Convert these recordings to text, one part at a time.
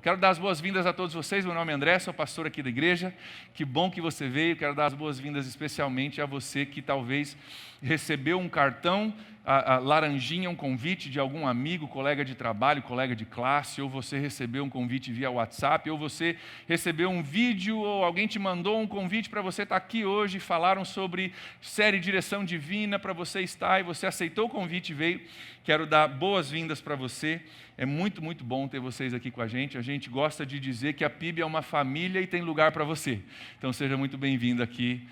Quero dar as boas-vindas a todos vocês. Meu nome é André, sou pastor aqui da igreja. Que bom que você veio. Quero dar as boas-vindas especialmente a você que talvez recebeu um cartão, a laranjinha, um convite de algum amigo, colega de trabalho, colega de classe, ou você recebeu um convite via WhatsApp, ou você recebeu um vídeo, ou alguém te mandou um convite para você estar aqui hoje. Falaram sobre série Direção Divina para você estar e você aceitou o convite e veio. Quero dar boas-vindas para você. É muito, muito bom ter vocês aqui com a gente. A gente gosta de dizer que a PIB é uma família e tem lugar para você. Então seja muito bem-vindo aqui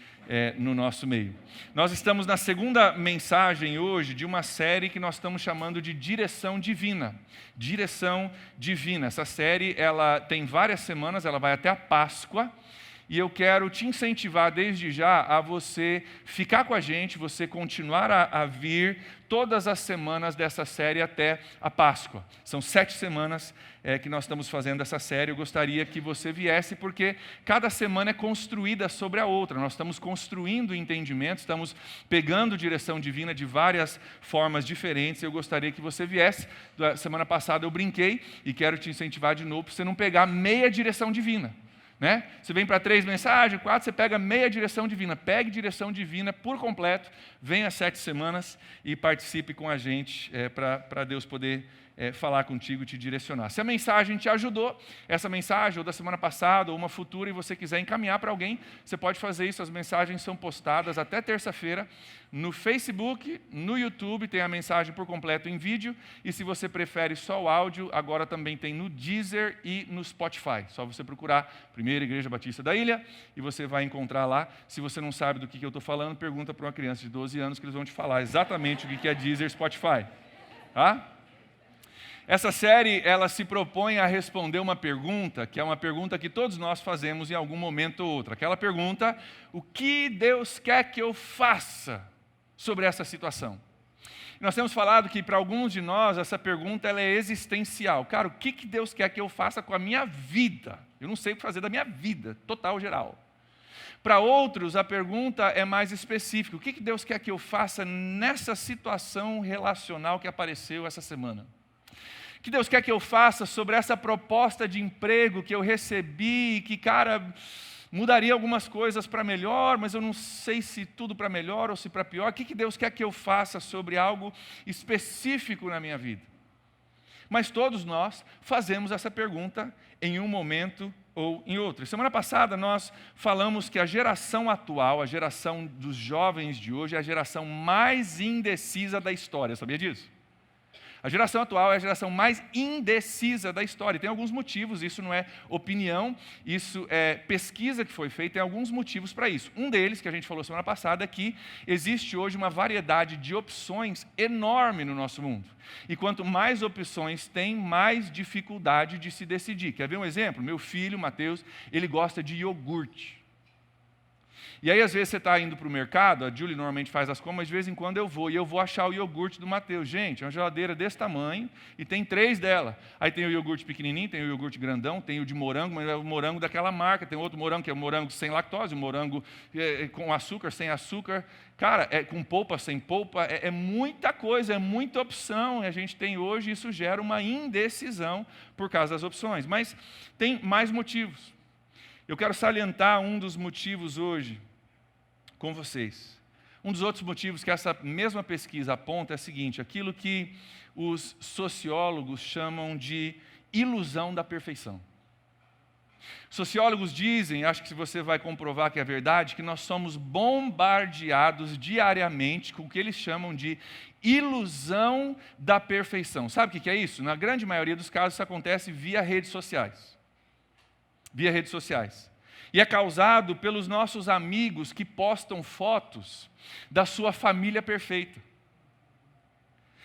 no nosso meio. Nós estamos na segunda mensagem hoje de uma série que nós estamos chamando de Direção Divina. Direção Divina. Essa série ela tem várias semanas, ela vai até a Páscoa. E eu quero te incentivar desde já a você ficar com a gente, você continuar a vir todas as semanas dessa série até a Páscoa. São 7 semanas que nós estamos fazendo essa série. Eu gostaria que você viesse, porque cada semana é construída sobre a outra. Nós estamos construindo entendimento, estamos pegando direção divina de várias formas diferentes. Eu gostaria que você viesse. Da semana passada eu brinquei e quero te incentivar de novo para você não pegar meia direção divina. Né? Você vem para 3 mensagens, 4, você pega meia direção divina. Pegue direção divina por completo, venha às 7 semanas e participe com a gente para Deus poder falar contigo e te direcionar. Se a mensagem te ajudou, essa mensagem ou da semana passada ou uma futura e você quiser encaminhar para alguém, você pode fazer isso. As mensagens são postadas até terça-feira no Facebook, no YouTube, tem a mensagem por completo em vídeo, e se você prefere só o áudio, agora também tem no Deezer e no Spotify. Só você procurar Primeira Igreja Batista da Ilha e você vai encontrar lá. Se você não sabe do que eu estou falando, pergunta para uma criança de 12 anos que eles vão te falar exatamente o que é Deezer e Spotify. Tá? Essa série, ela se propõe a responder uma pergunta, que é uma pergunta que todos nós fazemos em algum momento ou outro. Aquela pergunta, o que Deus quer que eu faça sobre essa situação? Nós temos falado que para alguns de nós essa pergunta ela é existencial. Cara, o que Deus quer que eu faça com a minha vida? Eu não sei o que fazer da minha vida, total, geral. Para outros, a pergunta é mais específica. O que Deus quer que eu faça nessa situação relacional que apareceu essa semana? O que Deus quer que eu faça sobre essa proposta de emprego que eu recebi, que, cara, mudaria algumas coisas para melhor, mas eu não sei se tudo para melhor ou se para pior. O que Deus quer que eu faça sobre algo específico na minha vida? Mas todos nós fazemos essa pergunta em um momento ou em outro. Semana passada nós falamos que a geração atual, a geração dos jovens de hoje, é a geração mais indecisa da história. Sabia disso? A geração atual é a geração mais indecisa da história. Tem alguns motivos, isso não é opinião, isso é pesquisa que foi feita, tem alguns motivos para isso. Um deles, que a gente falou semana passada, é que existe hoje uma variedade de opções enorme no nosso mundo. E quanto mais opções tem, mais dificuldade de se decidir. Quer ver um exemplo? Meu filho, Mateus, ele gosta de iogurte. E aí, às vezes, você está indo para o mercado, a Julie normalmente faz as compras, mas de vez em quando eu vou achar o iogurte do Mateus. Gente, é uma geladeira desse tamanho e tem 3 dela. Aí tem o iogurte pequenininho, tem o iogurte grandão, tem o de morango, mas é o morango daquela marca. Tem outro morango que é o morango sem lactose, o morango com açúcar, sem açúcar. Cara, com polpa, sem polpa, é muita coisa, é muita opção. E a gente tem hoje, isso gera uma indecisão por causa das opções. Mas tem mais motivos. Eu quero salientar um dos motivos hoje com vocês. Um dos outros motivos que essa mesma pesquisa aponta é o seguinte: aquilo que os sociólogos chamam de ilusão da perfeição. Sociólogos dizem, acho que se você vai comprovar que é verdade, que nós somos bombardeados diariamente com o que eles chamam de ilusão da perfeição. Sabe o que é isso? Na grande maioria dos casos isso acontece via redes sociais. Via redes sociais. E é causado pelos nossos amigos que postam fotos da sua família perfeita,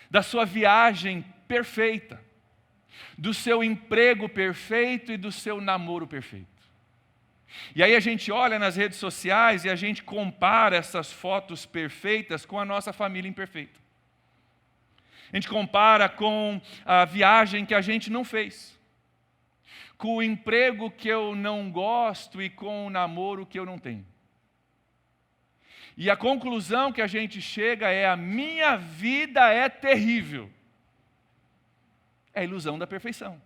da sua viagem perfeita, do seu emprego perfeito e do seu namoro perfeito. E aí a gente olha nas redes sociais e a gente compara essas fotos perfeitas com a nossa família imperfeita. A gente compara com a viagem que a gente não fez, com o emprego que eu não gosto e com o namoro que eu não tenho. E a conclusão que a gente chega é: a minha vida é terrível. É a ilusão da perfeição.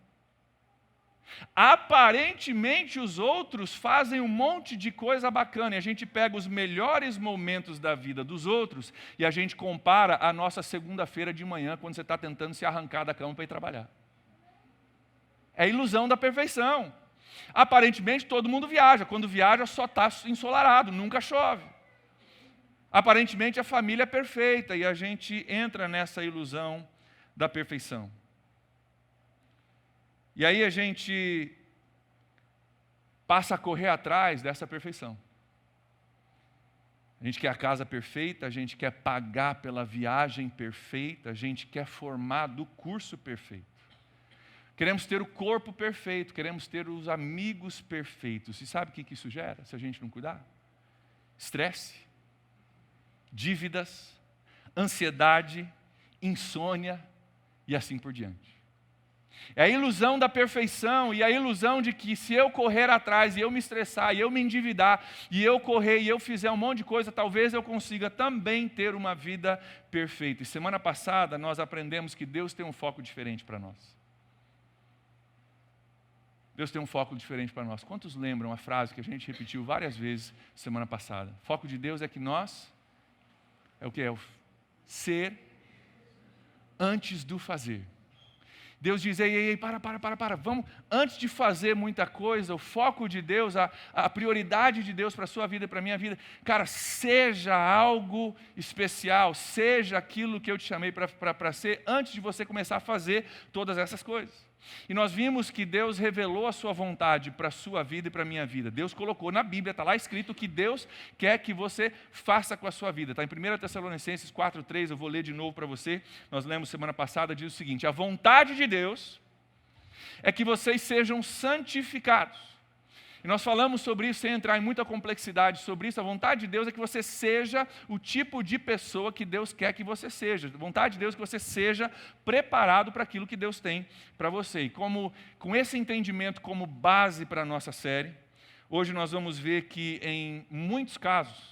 Aparentemente os outros fazem um monte de coisa bacana, e a gente pega os melhores momentos da vida dos outros e a gente compara a nossa segunda-feira de manhã, quando você está tentando se arrancar da cama para ir trabalhar. É a ilusão da perfeição. Aparentemente todo mundo viaja, quando viaja só está ensolarado, nunca chove. Aparentemente a família é perfeita e a gente entra nessa ilusão da perfeição. E aí a gente passa a correr atrás dessa perfeição. A gente quer a casa perfeita, a gente quer pagar pela viagem perfeita, a gente quer formar do curso perfeito. Queremos ter o corpo perfeito, queremos ter os amigos perfeitos. E sabe o que isso gera, se a gente não cuidar? Estresse, dívidas, ansiedade, insônia e assim por diante. É a ilusão da perfeição e a ilusão de que se eu correr atrás e eu me estressar, e eu me endividar, e eu correr e eu fizer um monte de coisa, talvez eu consiga também ter uma vida perfeita. E semana passada nós aprendemos que Deus tem um foco diferente para nós. Deus tem um foco diferente para nós. Quantos lembram a frase que a gente repetiu várias vezes semana passada? O foco de Deus é que nós, é o que? É o ser antes do fazer. Deus diz, ei, para, vamos, antes de fazer muita coisa, o foco de Deus, a prioridade de Deus para a sua vida e para a minha vida, cara, seja algo especial, seja aquilo que eu te chamei para ser, antes de você começar a fazer todas essas coisas. E nós vimos que Deus revelou a sua vontade para a sua vida e para a minha vida. Deus colocou na Bíblia, está lá escrito o que Deus quer que você faça com a sua vida. Está em 1 Tessalonicenses 4:3, eu vou ler de novo para você. Nós lemos semana passada, diz o seguinte: a vontade de Deus é que vocês sejam santificados. E nós falamos sobre isso sem entrar em muita complexidade sobre isso. A vontade de Deus é que você seja o tipo de pessoa que Deus quer que você seja. A vontade de Deus é que você seja preparado para aquilo que Deus tem para você. E com esse entendimento como base para a nossa série, hoje nós vamos ver que em muitos casos,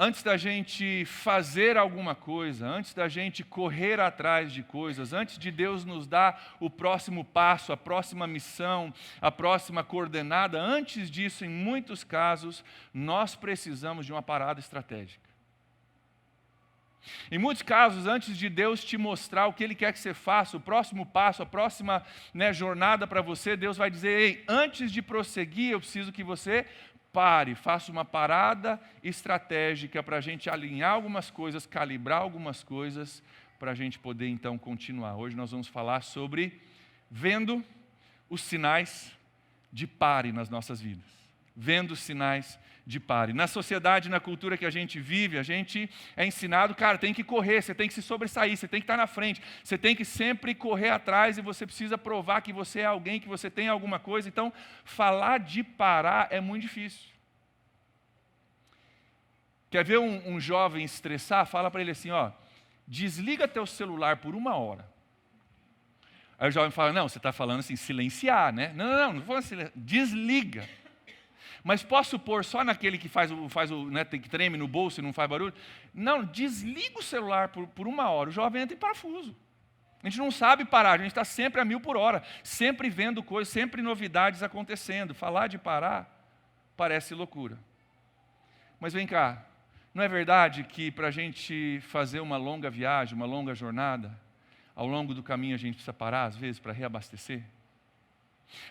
antes da gente fazer alguma coisa, antes da gente correr atrás de coisas, antes de Deus nos dar o próximo passo, a próxima missão, a próxima coordenada, antes disso, em muitos casos, nós precisamos de uma parada estratégica. Em muitos casos, antes de Deus te mostrar o que Ele quer que você faça, o próximo passo, a próxima jornada para você, Deus vai dizer, ei, antes de prosseguir, eu preciso que você pare, faça uma parada estratégica para a gente alinhar algumas coisas, calibrar algumas coisas, para a gente poder então continuar. Hoje nós vamos falar sobre vendo os sinais de pare nas nossas vidas. Vendo os sinais de pare. Na sociedade, na cultura que a gente vive, a gente é ensinado, cara, tem que correr, você tem que se sobressair, você tem que estar na frente, você tem que sempre correr atrás e você precisa provar que você é alguém, que você tem alguma coisa. Então, falar de parar é muito difícil. Quer ver um jovem estressar? Fala para ele assim, ó, desliga teu celular por 1 hora. Aí o jovem fala, não, você está falando assim, silenciar, né? Não estou falando silenciar, desliga. Mas posso pôr só naquele que faz o né, que treme no bolso e não faz barulho? Não, desliga o celular por 1 hora. O jovem entra em parafuso. A gente não sabe parar, a gente está sempre a 1000 por hora, sempre vendo coisas, sempre novidades acontecendo. Falar de parar parece loucura. Mas vem cá, não é verdade que para a gente fazer uma longa viagem, uma longa jornada, ao longo do caminho a gente precisa parar às vezes para reabastecer?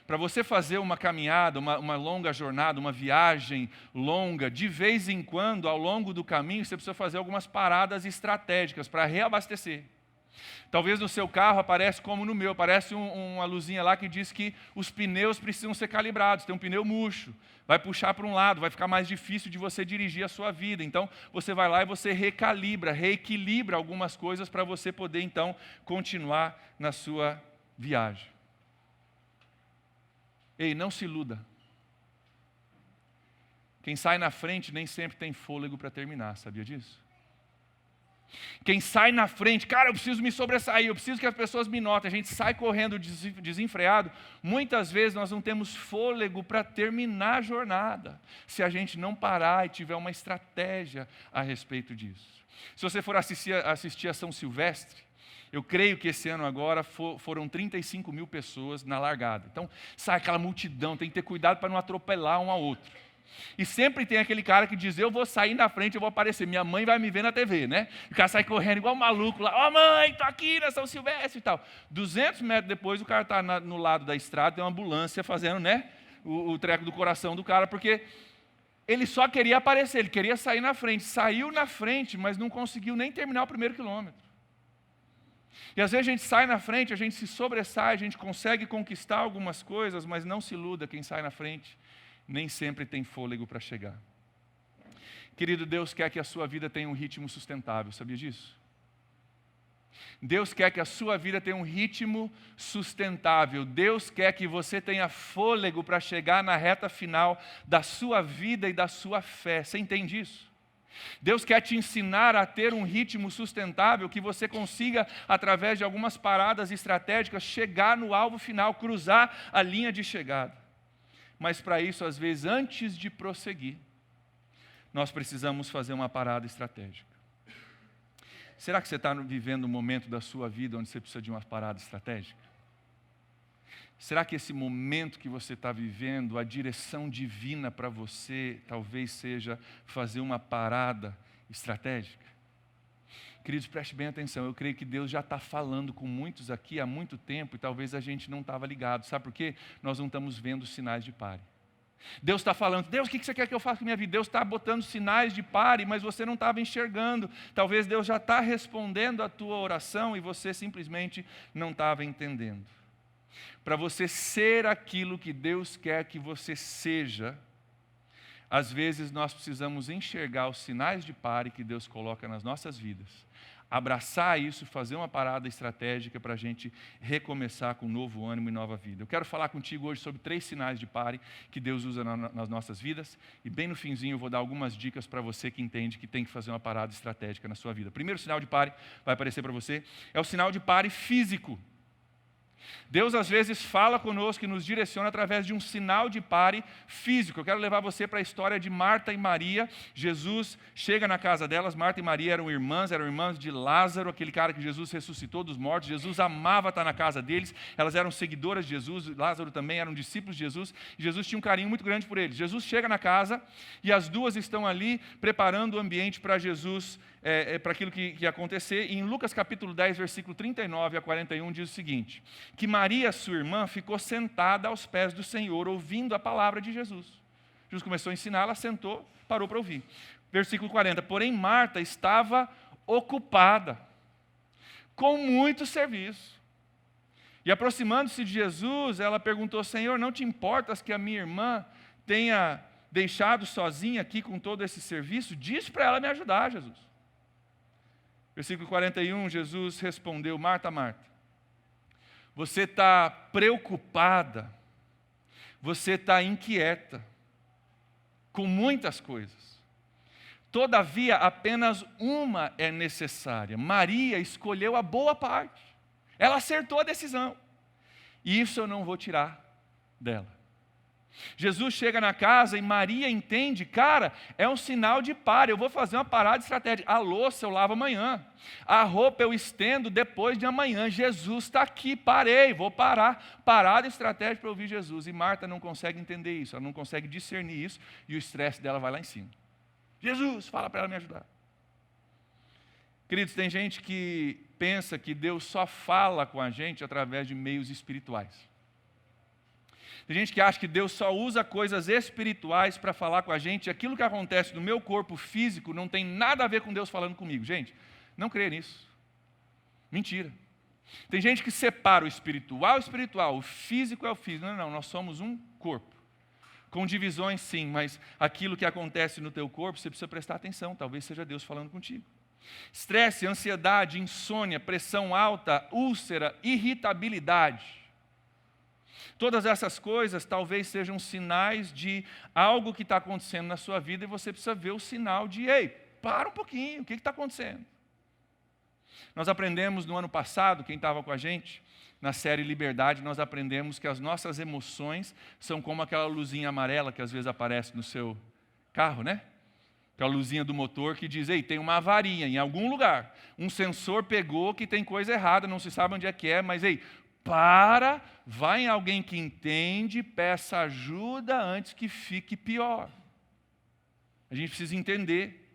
Para você fazer uma caminhada, uma longa jornada, uma viagem longa, de vez em quando, ao longo do caminho, você precisa fazer algumas paradas estratégicas para reabastecer. Talvez no seu carro aparece como no meu, aparece uma luzinha lá que diz que os pneus precisam ser calibrados, tem um pneu murcho, vai puxar para um lado, vai ficar mais difícil de você dirigir a sua vida. Então, você vai lá e você recalibra, reequilibra algumas coisas para você poder, então, continuar na sua viagem. Ei, não se iluda. Quem sai na frente nem sempre tem fôlego para terminar, sabia disso? Quem sai na frente, cara, eu preciso me sobressair, eu preciso que as pessoas me notem, a gente sai correndo desenfreado, muitas vezes nós não temos fôlego para terminar a jornada, se a gente não parar e tiver uma estratégia a respeito disso. Se você for assistir a São Silvestre, Eu creio que esse ano agora foram 35 mil pessoas na largada. Então, sai aquela multidão, tem que ter cuidado para não atropelar um ao outro. E sempre tem aquele cara que diz, eu vou sair na frente, eu vou aparecer, minha mãe vai me ver na TV, né? O cara sai correndo igual um maluco lá, ó mãe, tô aqui na São Silvestre e tal. 200 metros depois, o cara está no lado da estrada, tem uma ambulância fazendo, né? O treco do coração do cara, porque ele só queria aparecer, ele queria sair na frente. Saiu na frente, mas não conseguiu nem terminar o primeiro quilômetro. E às vezes a gente sai na frente, a gente se sobressai, a gente consegue conquistar algumas coisas, mas não se iluda, quem sai na frente nem sempre tem fôlego para chegar. Querido, Deus quer que a sua vida tenha um ritmo sustentável, sabia disso? Deus quer que a sua vida tenha um ritmo sustentável. Deus quer que você tenha fôlego para chegar na reta final da sua vida e da sua fé. Você entende isso? Deus quer te ensinar a ter um ritmo sustentável, que você consiga, através de algumas paradas estratégicas, chegar no alvo final, cruzar a linha de chegada. Mas para isso, às vezes, antes de prosseguir, nós precisamos fazer uma parada estratégica. Será que você está vivendo um momento da sua vida onde você precisa de uma parada estratégica? Será que esse momento que você está vivendo, a direção divina para você, talvez seja fazer uma parada estratégica? Queridos, preste bem atenção, eu creio que Deus já está falando com muitos aqui há muito tempo e talvez a gente não estava ligado. Sabe por quê? Nós não estamos vendo sinais de pare. Deus está falando, Deus, o que você quer que eu faça com a minha vida? Deus está botando sinais de pare, mas você não estava enxergando. Talvez Deus já está respondendo a tua oração e você simplesmente não estava entendendo. Para você ser aquilo que Deus quer que você seja, às vezes nós precisamos enxergar os sinais de pare que Deus coloca nas nossas vidas, abraçar isso, fazer uma parada estratégica para a gente recomeçar com novo ânimo e nova vida. Eu quero falar contigo hoje sobre 3 sinais de pare que Deus usa nas nossas vidas, e bem no finzinho eu vou dar algumas dicas para você que entende que tem que fazer uma parada estratégica na sua vida. O primeiro sinal de pare, vai aparecer para você, é o sinal de pare físico. Deus às vezes fala conosco e nos direciona através de um sinal de pare físico. Eu quero levar você para a história de Marta e Maria. Jesus chega na casa delas. Marta e Maria eram irmãs de Lázaro, aquele cara que Jesus ressuscitou dos mortos. Jesus amava estar na casa deles, elas eram seguidoras de Jesus, Lázaro também eram discípulos de Jesus, e Jesus tinha um carinho muito grande por eles. Jesus chega na casa e as duas estão ali preparando o ambiente para Jesus, para aquilo que ia acontecer. E em Lucas capítulo 10, versículo 39 a 41 diz o seguinte, que Maria, sua irmã, ficou sentada aos pés do Senhor, ouvindo a palavra de Jesus. Jesus começou a ensinar, ela sentou, parou para ouvir. Versículo 40, porém Marta estava ocupada com muito serviço. E aproximando-se de Jesus, ela perguntou, Senhor, não te importas que a minha irmã tenha deixado sozinha aqui com todo esse serviço? Diz para ela me ajudar, Jesus. Versículo 41, Jesus respondeu, Marta, Marta, você está preocupada, você está inquieta com muitas coisas. Todavia, apenas uma é necessária. Maria escolheu a boa parte. Ela acertou a decisão. E isso eu não vou tirar dela. Jesus chega na casa e Maria entende, cara, é um sinal de pare, eu vou fazer uma parada estratégica. A louça eu lavo amanhã, a roupa eu estendo depois de amanhã. Jesus está aqui, parei, vou parar. Parada estratégica para ouvir Jesus. E Marta não consegue entender isso, ela não consegue discernir isso e o estresse dela vai lá em cima. Jesus, fala para ela me ajudar. Queridos, tem gente que pensa que Deus só fala com a gente através de meios espirituais. Tem gente que acha que Deus só usa coisas espirituais para falar com a gente. Aquilo que acontece no meu corpo físico não tem nada a ver com Deus falando comigo. Gente, não creia nisso. Mentira. Tem gente que separa o espiritual, o físico é o físico. Não, nós somos um corpo. Com divisões sim, mas aquilo que acontece no teu corpo, você precisa prestar atenção. Talvez seja Deus falando contigo. Estresse, ansiedade, insônia, pressão alta, úlcera, irritabilidade. Todas essas coisas talvez sejam sinais de algo que está acontecendo na sua vida e você precisa ver o sinal de, ei, para um pouquinho, o que está acontecendo? Nós aprendemos no ano passado, quem estava com a gente, na série Liberdade, nós aprendemos que as nossas emoções são como aquela luzinha amarela que às vezes aparece no seu carro, né? aquela luzinha do motor que diz, ei, tem uma avaria em algum lugar. Um sensor pegou que tem coisa errada, não se sabe onde é que é, mas ei, vai em alguém que entende, peça ajuda antes que fique pior. A gente precisa entender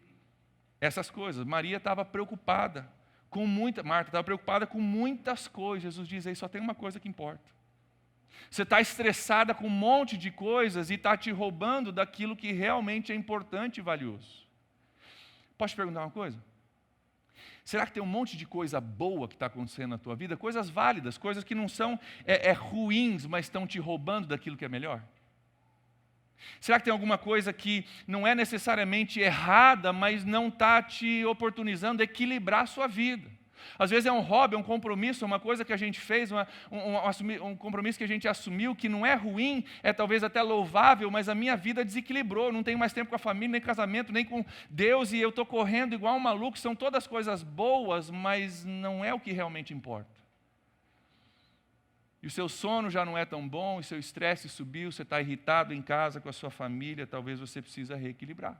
essas coisas. Maria estava preocupada Marta estava preocupada com muitas coisas. Jesus diz aí, só tem uma coisa que importa. Você está estressada com um monte de coisas e está te roubando daquilo que realmente é importante e valioso. Posso te perguntar uma coisa? Será que tem um monte de coisa boa que está acontecendo na tua vida? Coisas válidas, coisas que não são ruins, mas estão te roubando daquilo que é melhor? Será que tem alguma coisa que não é necessariamente errada, mas não está te oportunizando equilibrar a sua vida? Às vezes é um hobby, é um compromisso, uma coisa que a gente fez, um compromisso que a gente assumiu, que não é ruim, é talvez até louvável, mas a minha vida desequilibrou, não tenho mais tempo com a família, nem casamento, nem com Deus, e eu estou correndo igual um maluco. São todas coisas boas, mas não é o que realmente importa. E o seu sono já não é tão bom, o seu estresse subiu, você está irritado em casa com a sua família, talvez você precisa reequilibrar.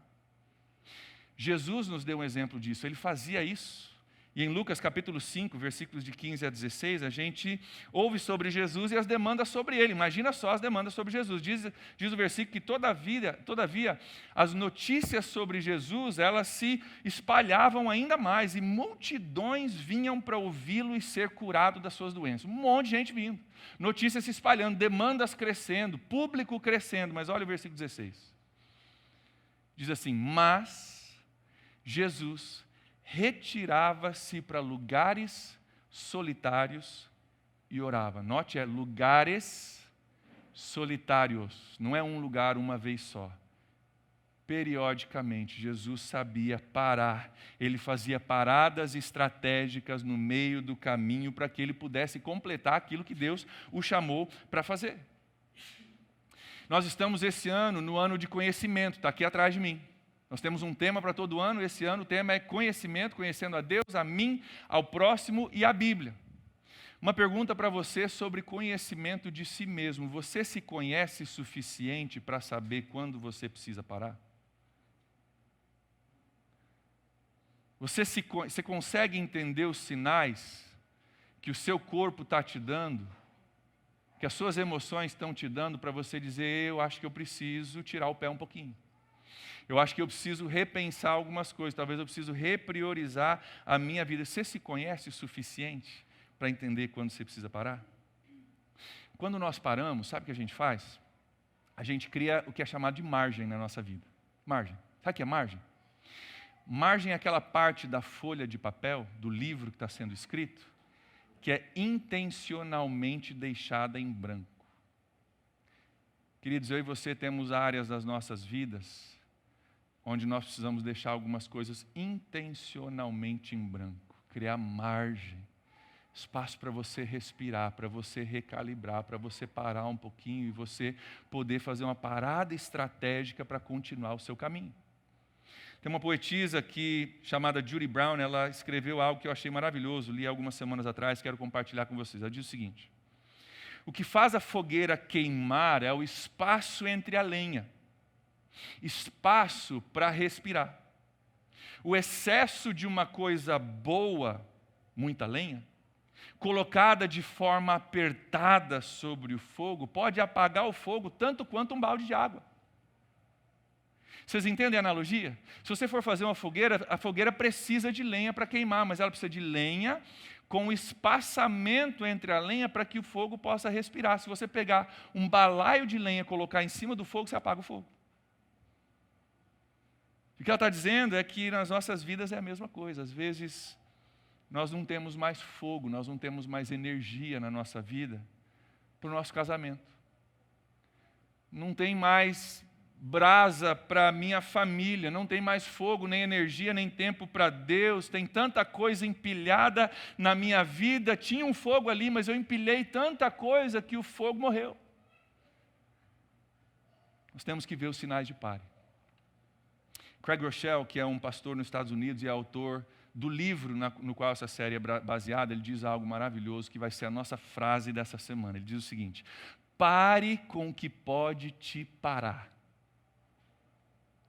Jesus nos deu um exemplo disso, ele fazia isso. E em Lucas capítulo 5, versículos de 15 a 16, a gente ouve sobre Jesus e as demandas sobre ele. Imagina só as demandas sobre Jesus. Diz o versículo que todavia, as notícias sobre Jesus, elas se espalhavam ainda mais, e multidões vinham para ouvi-lo e ser curado das suas doenças. Um monte de gente vindo. Notícias se espalhando, demandas crescendo, público crescendo. Mas olha o versículo 16. Diz assim, mas Jesus retirava-se para lugares solitários e orava. Note, lugares solitários. Não é um lugar uma vez só. Periodicamente, Jesus sabia parar. Ele fazia paradas estratégicas no meio do caminho para que ele pudesse completar aquilo que Deus o chamou para fazer. Nós estamos esse ano no ano de conhecimento, está aqui atrás de mim. Nós temos um tema para todo ano, esse ano o tema é conhecimento, conhecendo a Deus, a mim, ao próximo e a Bíblia. Uma pergunta para você sobre conhecimento de si mesmo. Você se conhece suficiente para saber quando você precisa parar? Você consegue entender os sinais que o seu corpo está te dando, que as suas emoções estão te dando para você dizer, eu acho que eu preciso tirar o pé um pouquinho. Eu acho que eu preciso repensar algumas coisas, talvez eu preciso repriorizar a minha vida. Você se conhece o suficiente para entender quando você precisa parar? Quando nós paramos, sabe o que a gente faz? A gente cria o que é chamado de margem na nossa vida. Margem. Sabe o que é margem? Margem é aquela parte da folha de papel, do livro que está sendo escrito, que é intencionalmente deixada em branco. Queridos, eu e você temos áreas das nossas vidas onde nós precisamos deixar algumas coisas intencionalmente em branco, criar margem, espaço para você respirar, para você recalibrar, para você parar um pouquinho e você poder fazer uma parada estratégica para continuar o seu caminho. Tem uma poetisa chamada Judy Brown, ela escreveu algo que eu achei maravilhoso, li algumas semanas atrás, quero compartilhar com vocês. Ela diz o seguinte: o que faz a fogueira queimar é o espaço entre a lenha, espaço para respirar. O excesso de uma coisa boa, muita lenha, colocada de forma apertada sobre o fogo, pode apagar o fogo tanto quanto um balde de água. Vocês entendem a analogia? Se você for fazer uma fogueira, a fogueira precisa de lenha para queimar, mas ela precisa de lenha com espaçamento entre a lenha para que o fogo possa respirar. Se você pegar um balaio de lenha e colocar em cima do fogo, você apaga o fogo. O que ela está dizendo é que nas nossas vidas é a mesma coisa. Às vezes, nós não temos mais fogo, nós não temos mais energia na nossa vida para o nosso casamento. Não tem mais brasa para a minha família, não tem mais fogo, nem energia, nem tempo para Deus. Tem tanta coisa empilhada na minha vida. Tinha um fogo ali, mas eu empilhei tanta coisa que o fogo morreu. Nós temos que ver os sinais de pare. Craig Rochelle, que é um pastor nos Estados Unidos e é autor do livro no qual essa série é baseada, ele diz algo maravilhoso que vai ser a nossa frase dessa semana. Ele diz o seguinte: pare com o que pode te parar.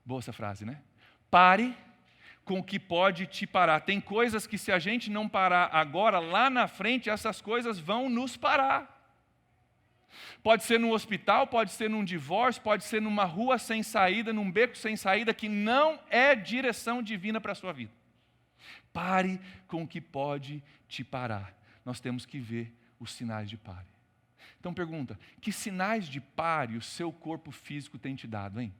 Boa essa frase, né? Pare com o que pode te parar. Tem coisas que se a gente não parar agora, lá na frente, essas coisas vão nos parar. Pode ser num hospital, pode ser num divórcio, pode ser numa rua sem saída, num beco sem saída, que não é direção divina para a sua vida. Pare com o que pode te parar. Nós temos que ver os sinais de pare. Então pergunta, que sinais de pare o seu corpo físico tem te dado, hein?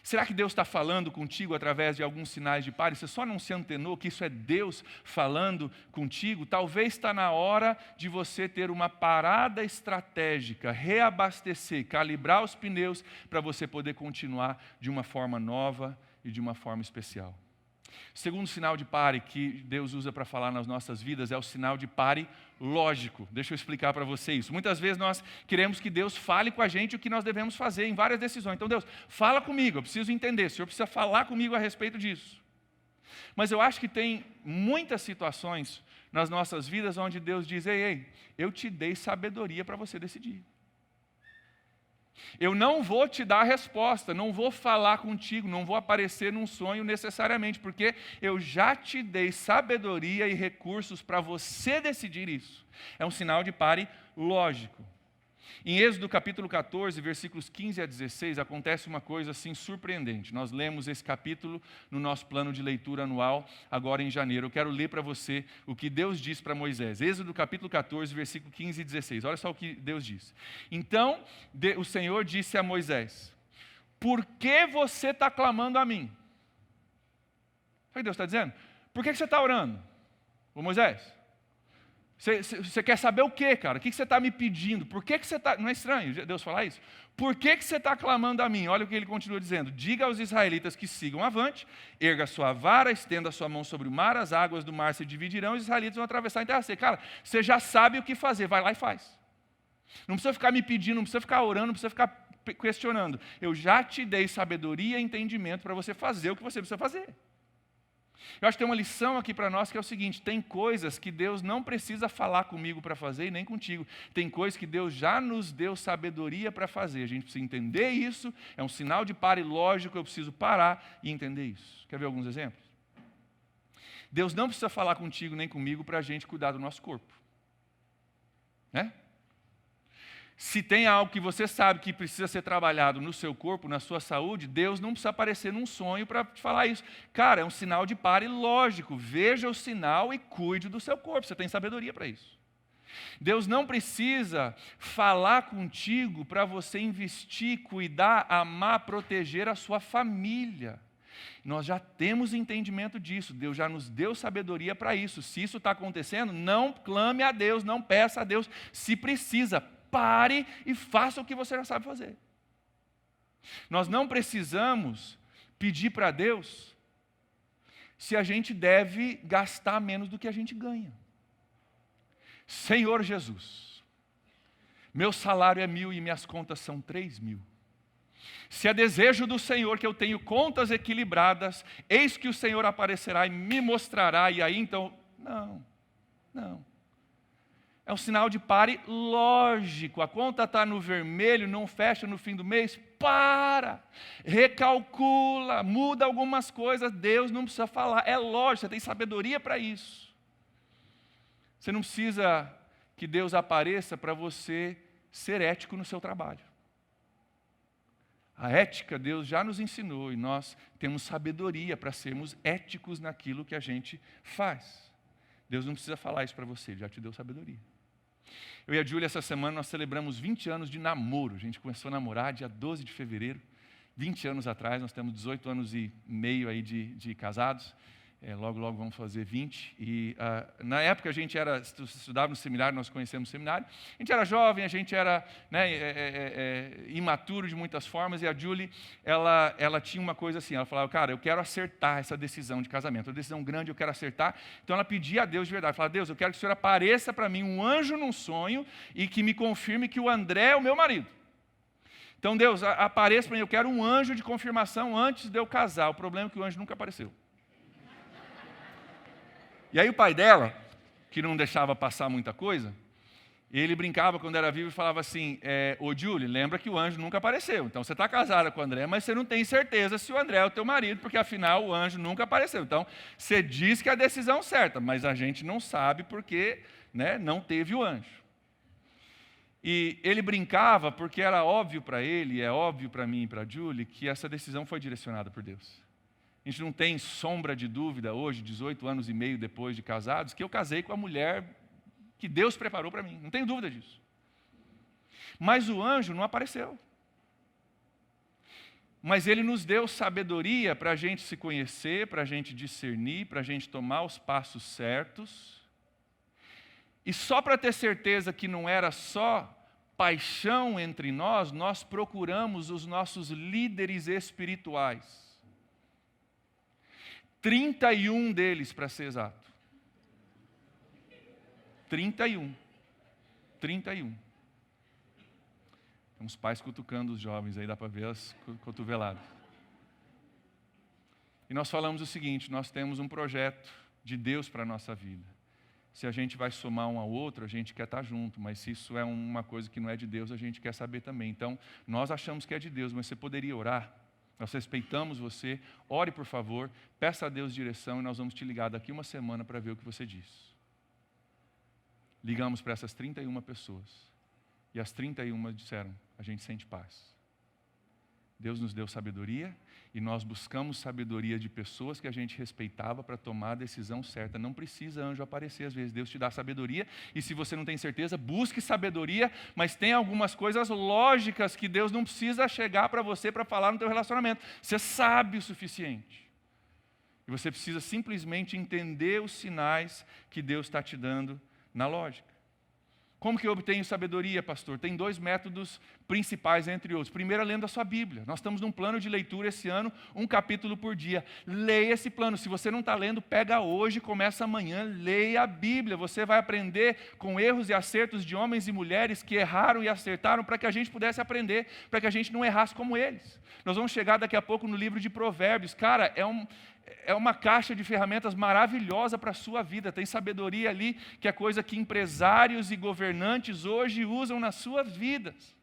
Será que Deus está falando contigo através de alguns sinais de pare? Você só não se antenou que isso é Deus falando contigo? Talvez está na hora de você ter uma parada estratégica, reabastecer, calibrar os pneus para você poder continuar de uma forma nova e de uma forma especial. O segundo sinal de pare que Deus usa para falar nas nossas vidas é o sinal de pare lógico. Deixa eu explicar para você isso. Muitas vezes nós queremos que Deus fale com a gente o que nós devemos fazer em várias decisões. Então, Deus, fala comigo, eu preciso entender, o Senhor precisa falar comigo a respeito disso. Mas eu acho que tem muitas situações nas nossas vidas onde Deus diz, ei, eu te dei sabedoria para você decidir. Eu não vou te dar a resposta, não vou falar contigo, não vou aparecer num sonho necessariamente, porque eu já te dei sabedoria e recursos para você decidir isso. É um sinal de pare lógico. Em Êxodo capítulo 14, versículos 15 a 16, acontece uma coisa assim surpreendente. Nós lemos esse capítulo no nosso plano de leitura anual, agora em janeiro. Eu quero ler para você o que Deus diz para Moisés. Êxodo capítulo 14, versículo 15 e 16. Olha só o que Deus diz. Então, o Senhor disse a Moisés, por que você está clamando a mim? Sabe o que Deus está dizendo? Por que você está orando? Ô Moisés, você quer saber o quê, cara? O que você está me pedindo? Por que você está... Não é estranho Deus falar isso? Por que você está clamando a mim? Olha o que ele continua dizendo. Diga aos israelitas que sigam avante, erga sua vara, estenda sua mão sobre o mar, as águas do mar se dividirão e os israelitas vão atravessar em terra seca. Cara, você já sabe o que fazer, vai lá e faz. Não precisa ficar me pedindo, não precisa ficar orando, não precisa ficar questionando. Eu já te dei sabedoria e entendimento para você fazer o que você precisa fazer. Eu acho que tem uma lição aqui para nós que é o seguinte, tem coisas que Deus não precisa falar comigo para fazer e nem contigo. Tem coisas que Deus já nos deu sabedoria para fazer. A gente precisa entender isso, é um sinal de pare lógico, eu preciso parar e entender isso. Quer ver alguns exemplos? Deus não precisa falar contigo nem comigo para a gente cuidar do nosso corpo. Né? Se tem algo que você sabe que precisa ser trabalhado no seu corpo, na sua saúde, Deus não precisa aparecer num sonho para te falar isso. Cara, é um sinal de pare lógico. Veja o sinal e cuide do seu corpo. Você tem sabedoria para isso. Deus não precisa falar contigo para você investir, cuidar, amar, proteger a sua família. Nós já temos entendimento disso. Deus já nos deu sabedoria para isso. Se isso está acontecendo, não clame a Deus, não peça a Deus. Se precisa, pare e faça o que você já sabe fazer. Nós não precisamos pedir para Deus se a gente deve gastar menos do que a gente ganha. Senhor Jesus, meu salário é 1.000 e minhas contas são 3.000. Se é desejo do Senhor que eu tenho contas equilibradas, eis que o Senhor aparecerá e me mostrará, e aí então, não. É um sinal de pare lógico. A conta está no vermelho, não fecha no fim do mês. Para, recalcula, muda algumas coisas. Deus não precisa falar. É lógico, você tem sabedoria para isso. Você não precisa que Deus apareça para você ser ético no seu trabalho. A ética Deus já nos ensinou e nós temos sabedoria para sermos éticos naquilo que a gente faz. Deus não precisa falar isso para você, Ele já te deu sabedoria. Eu e a Júlia, essa semana, nós celebramos 20 anos de namoro. A gente começou a namorar dia 12 de fevereiro, 20 anos atrás. Nós temos 18 anos e meio aí de casados. Logo vamos fazer 20. E na época a gente estudava no seminário, nós conhecemos o seminário. A gente era jovem, a gente era imaturo de muitas formas. E a Julie, ela tinha uma coisa assim, ela falava, cara, eu quero acertar essa decisão de casamento. Uma decisão grande, eu quero acertar. Então ela pedia a Deus de verdade. Falava, Deus, eu quero que o Senhor apareça para mim um anjo num sonho e que me confirme que o André é o meu marido. Então Deus, apareça para mim, eu quero um anjo de confirmação antes de eu casar. O problema é que o anjo nunca apareceu. E aí o pai dela, que não deixava passar muita coisa, Ele brincava quando era vivo e falava assim, ô Julie, lembra que o anjo nunca apareceu. Então você está casada com o André, mas você não tem certeza se o André é o teu marido, porque afinal o anjo nunca apareceu. Então você diz que é a decisão certa, mas a gente não sabe porque, né, não teve o anjo. E ele brincava porque era óbvio para ele, e é óbvio para mim e para a Julie, que essa decisão foi direcionada por Deus. A gente não tem sombra de dúvida hoje, 18 anos e meio depois de casados, que eu casei com a mulher que Deus preparou para mim, não tenho dúvida disso. Mas o anjo não apareceu. Mas ele nos deu sabedoria para a gente se conhecer, para a gente discernir, para a gente tomar os passos certos. E só para ter certeza que não era só paixão entre nós, nós procuramos os nossos líderes espirituais. 31 deles, para ser exato. 31. Tem uns pais cutucando os jovens, aí dá para ver as cotoveladas. E nós falamos o seguinte, nós temos um projeto de Deus para a nossa vida. Se a gente vai somar um ao outro, a gente quer estar junto, mas se isso é uma coisa que não é de Deus, a gente quer saber também. Então, nós achamos que é de Deus, mas você poderia orar. Nós respeitamos você, ore por favor, peça a Deus direção e nós vamos te ligar daqui uma semana para ver o que você diz. Ligamos para essas 31 pessoas. E as 31 disseram, a gente sente paz. Deus nos deu sabedoria e nós buscamos sabedoria de pessoas que a gente respeitava para tomar a decisão certa. Não precisa anjo aparecer, às vezes Deus te dá sabedoria e se você não tem certeza, busque sabedoria, mas tem algumas coisas lógicas que Deus não precisa chegar para você para falar no teu relacionamento. Você sabe o suficiente. E você precisa simplesmente entender os sinais que Deus está te dando na lógica. Como que eu obtenho sabedoria, pastor? Tem 2 métodos principais, entre outros. Primeiro, lendo a sua Bíblia. Nós estamos num plano de leitura esse ano, 1 capítulo por dia. Leia esse plano. Se você não está lendo, pega hoje, começa amanhã, leia a Bíblia. Você vai aprender com erros e acertos de homens e mulheres que erraram e acertaram para que a gente pudesse aprender, para que a gente não errasse como eles. Nós vamos chegar daqui a pouco no livro de Provérbios. Cara, é uma caixa de ferramentas maravilhosa para a sua vida. Tem sabedoria ali, que é coisa que empresários e governantes hoje usam nas suas vidas.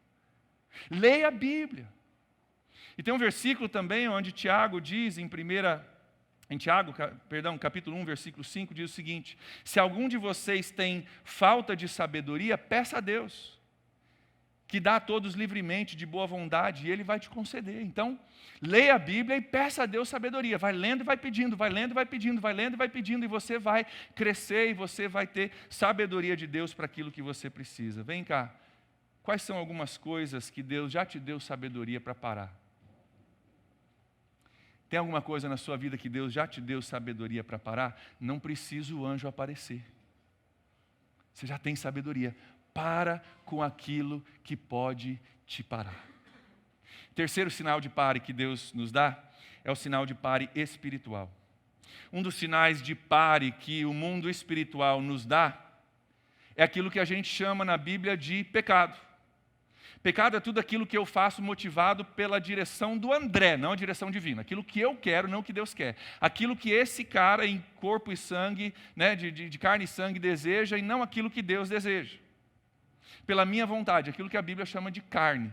Leia a Bíblia. E tem um versículo também onde Tiago diz, capítulo 1, versículo 5, diz o seguinte: se algum de vocês tem falta de sabedoria, peça a Deus, que dá a todos livremente, de boa vontade, e Ele vai te conceder. Então, leia a Bíblia e peça a Deus sabedoria. Vai lendo e vai pedindo, vai lendo e vai pedindo, vai lendo e vai pedindo, e você vai crescer e você vai ter sabedoria de Deus para aquilo que você precisa. Vem cá, quais são algumas coisas que Deus já te deu sabedoria para parar? Tem alguma coisa na sua vida que Deus já te deu sabedoria para parar? Não precisa o anjo aparecer. Você já tem sabedoria. Para com aquilo que pode te parar. Terceiro sinal de pare que Deus nos dá é o sinal de pare espiritual. Um dos sinais de pare que o mundo espiritual nos dá é aquilo que a gente chama na Bíblia de pecado. Pecado é tudo aquilo que eu faço motivado pela direção do André, não a direção divina. Aquilo que eu quero, não o que Deus quer. Aquilo que esse cara em corpo e sangue, né, de carne e sangue deseja e não aquilo que Deus deseja. Pela minha vontade, aquilo que a Bíblia chama de carne,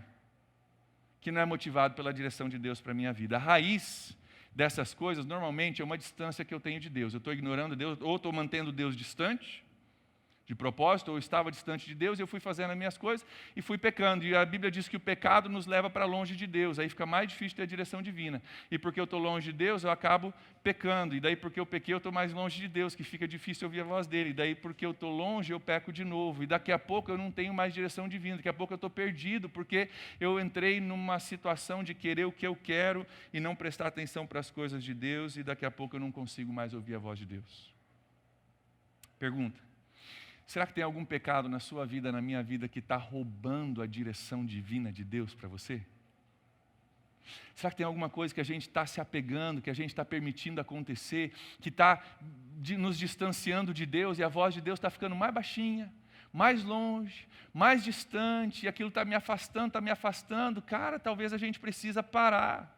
que não é motivado pela direção de Deus para a minha vida. A raiz dessas coisas, normalmente, é uma distância que eu tenho de Deus. Eu estou ignorando Deus, ou estou mantendo Deus distante, de propósito, ou estava distante de Deus, e eu fui fazendo as minhas coisas e fui pecando. E a Bíblia diz que o pecado nos leva para longe de Deus, aí fica mais difícil ter a direção divina. E porque eu estou longe de Deus, eu acabo pecando. E daí porque eu pequei, eu estou mais longe de Deus, que fica difícil ouvir a voz dele. E daí porque eu estou longe, eu peco de novo. E daqui a pouco eu não tenho mais direção divina, daqui a pouco eu estou perdido, porque eu entrei numa situação de querer o que eu quero e não prestar atenção para as coisas de Deus, e daqui a pouco eu não consigo mais ouvir a voz de Deus. Pergunta: será que tem algum pecado na sua vida, na minha vida, que está roubando a direção divina de Deus para você? Será que tem alguma coisa que a gente está se apegando, que a gente está permitindo acontecer, que está nos distanciando de Deus, e a voz de Deus está ficando mais baixinha, mais longe, mais distante, e aquilo está me afastando? Cara, talvez a gente precisa parar.